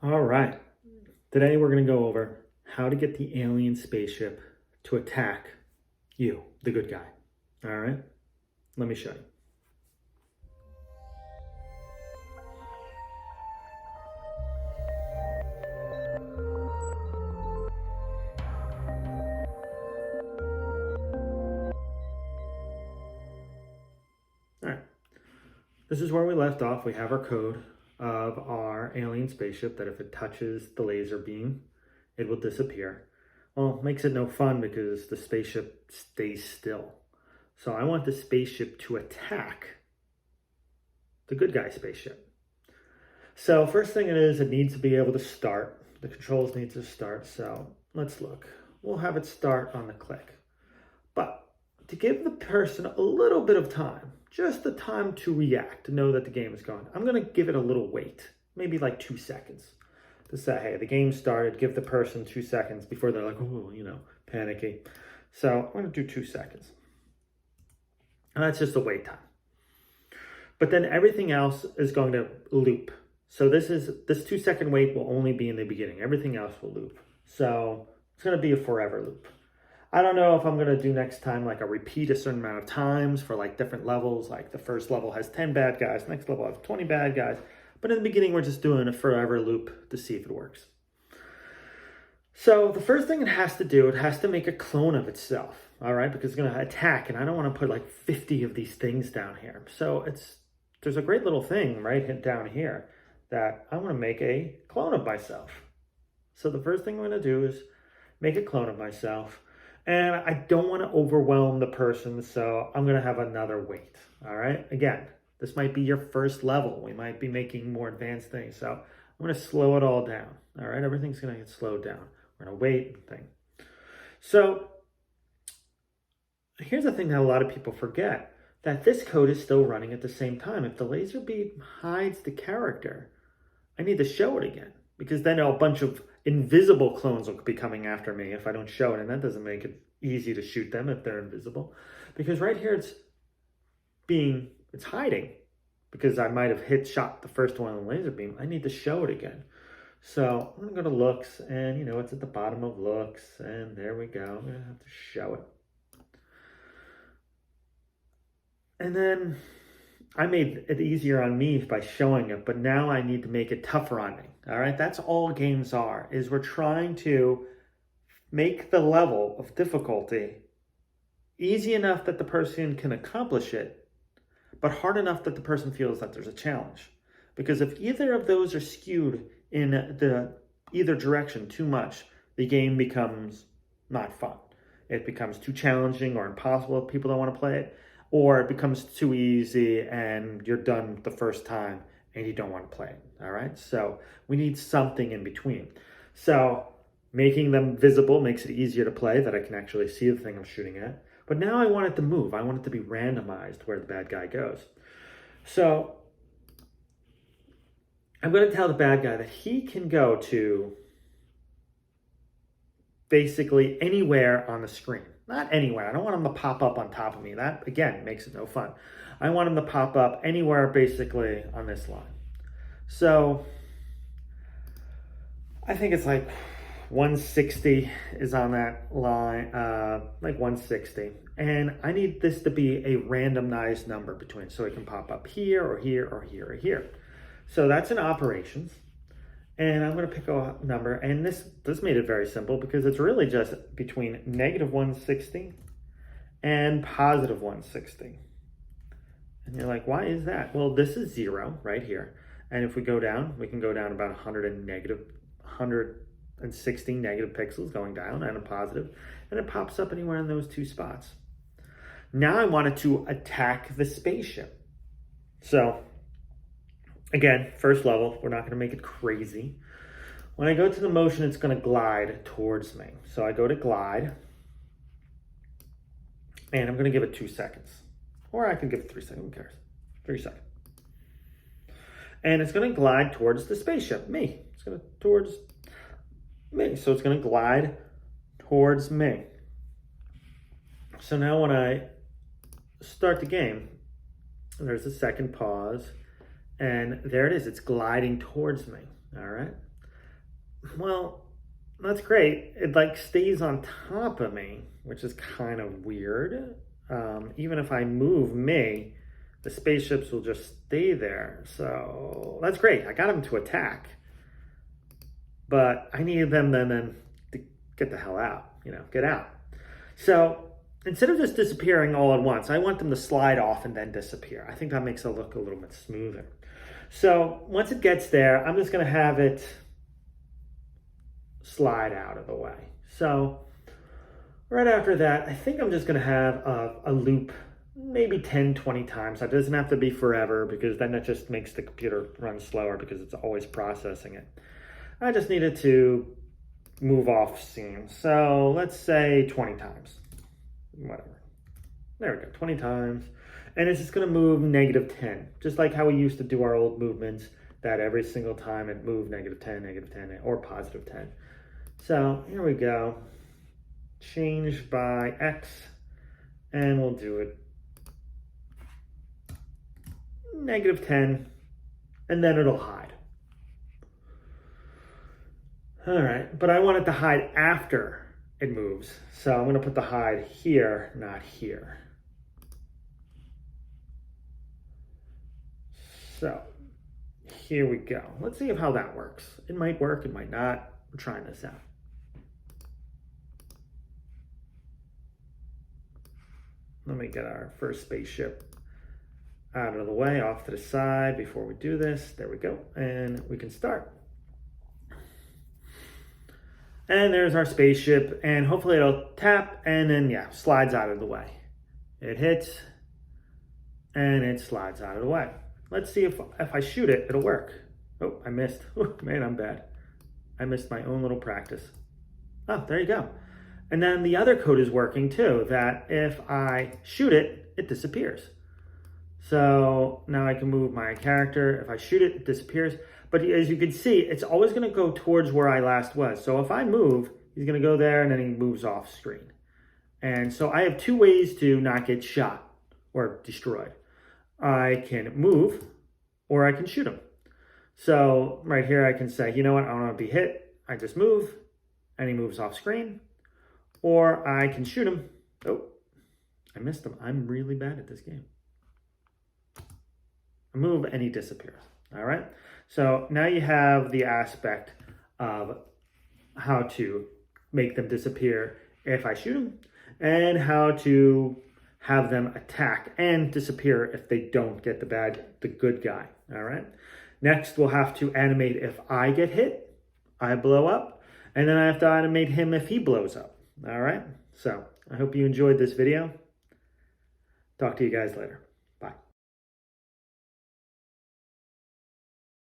All right. Today we're going to go over how to get the alien spaceship to attack you, the good guy. All right. Let me show you. All right. This is where we left off. We have our code of our alien spaceship that if it touches the laser beam, it will disappear. Well, it makes it no fun because the spaceship stays still. So I want the spaceship to attack the good guy spaceship. So first thing it needs to be able to start. The controls need to start. So let's look. We'll have it start on the click. But to give the person a little bit of time, just the time to react, to know that the game is going, I'm going to give it a little wait, maybe like 2 seconds to say, hey, the game started, give the person 2 seconds before they're like, oh, panicky. So I'm going to do 2 seconds. And that's just the wait time. But then everything else is going to loop. So this 2 second wait will only be in the beginning. Everything else will loop. So it's going to be a forever loop. I don't know if I'm going to do next time like a repeat a certain amount of times for like different levels. Like the first level has 10 bad guys, next level has 20 bad guys. But in the beginning, we're just doing a forever loop to see if it works. So the first thing it has to do, it has to make a clone of itself. All right, because it's going to attack. And I don't want to put like 50 of these things down here. So there's a great little thing right down here that I want to make a clone of myself. So the first thing I'm going to do is make a clone of myself. And I don't want to overwhelm the person, so I'm going to have another wait. All right. Again, this might be your first level. We might be making more advanced things. So I'm going to slow it all down. All right. Everything's going to get slowed down. We're going to wait and thing. So here's the thing that a lot of people forget, that this code is still running at the same time. If the laser beam hides the character, I need to show it again, because then a bunch of invisible clones will be coming after me if I don't show it, and that doesn't make it easy to shoot them if they're invisible. Because right here it's hiding, because I might have shot the first one on the laser beam. I need to show it again. So I'm going to go to looks, and it's at the bottom of looks, and there we go. I'm going to have to show it. And then I made it easier on me by showing it, but now I need to make it tougher on me. All right, that's all games are, is we're trying to make the level of difficulty easy enough that the person can accomplish it, but hard enough that the person feels that there's a challenge. Because if either of those are skewed in either direction too much, the game becomes not fun. It becomes too challenging or impossible if people don't want to play it, or it becomes too easy and you're done the first time and you don't want to play it. All right, so we need something in between. So making them visible makes it easier to play, that I can actually see the thing I'm shooting at. But now I want it to move. I want it to be randomized where the bad guy goes. So I'm going to tell the bad guy that he can go to basically anywhere on the screen. Not anywhere. I don't want him to pop up on top of me. That, again, makes it no fun. I want him to pop up anywhere basically on this line. So I think it's like 160 is on that line, like 160. And I need this to be a randomized number between, so it can pop up here or here or here or here. So that's in operations. And I'm going to pick a number, and this made it very simple because it's really just between negative 160 and positive 160. And you're like, why is that? Well, this is 0 right here. And if we go down, we can go down about 160 negative pixels going down, and a positive, and it pops up anywhere in those two spots. Now I want it to attack the spaceship. So again, first level, we're not going to make it crazy. When I go to the motion, it's going to glide towards me. So I go to glide, and I'm going to give it 2 seconds. Or I can give it 3 seconds, who cares? 3 seconds. And it's going to glide towards the spaceship, me. It's going to towards me. So it's going to glide towards me. So now when I start the game, there's a second pause. And there it is. It's gliding towards me. All right. well, that's great. It like stays on top of me, which is kind of weird. Even if I move me, the spaceships will just stay there. So that's great. I got them to attack, but I needed them then to get the hell out, get out. So instead of just disappearing all at once, I want them to slide off and then disappear. I think that makes it look a little bit smoother. So once it gets there, I'm just going to have it slide out of the way. So right after that, I think I'm just going to have a loop maybe 10, 20 times. That doesn't have to be forever because then that just makes the computer run slower because it's always processing it. I just needed to move off scene. So let's say 20 times. Whatever. There we go, 20 times. And it's just going to move -10, just like how we used to do our old movements, that every single time it moved -10, or +10. So here we go. Change by X, and we'll do it -10, and then it'll hide. All right, but I want it to hide after it moves. So I'm going to put the hide here, not here. So here we go. Let's see how that works. It might work, it might not. We're trying this out. Let me get our first spaceship out of the way, off to the side before we do this. There we go. And we can start. And there's our spaceship, and hopefully it'll tap and then, yeah, slides out of the way. It hits and it slides out of the way. Let's see if I shoot it, it'll work. Oh, I missed. Oh, man, I'm bad. I missed my own little practice. Oh, there you go. And then the other code is working too, that if I shoot it, it disappears. So now I can move my character. If I shoot it, it disappears. But as you can see, it's always going to go towards where I last was. So if I move, he's going to go there and then he moves off screen. And so I have two ways to not get shot or destroyed. I can move or I can shoot him. So right here I can say, you know what, I don't want to be hit. I just move and he moves off screen. Or I can shoot him. Oh, I missed him. I'm really bad at this game. I move and he disappears. All right. So now you have the aspect of how to make them disappear if I shoot them, and how to have them attack and disappear if they don't get the good guy. All right. Next, we'll have to animate if I get hit, I blow up, and then I have to animate him if he blows up. All right. So I hope you enjoyed this video. Talk to you guys later. Bye.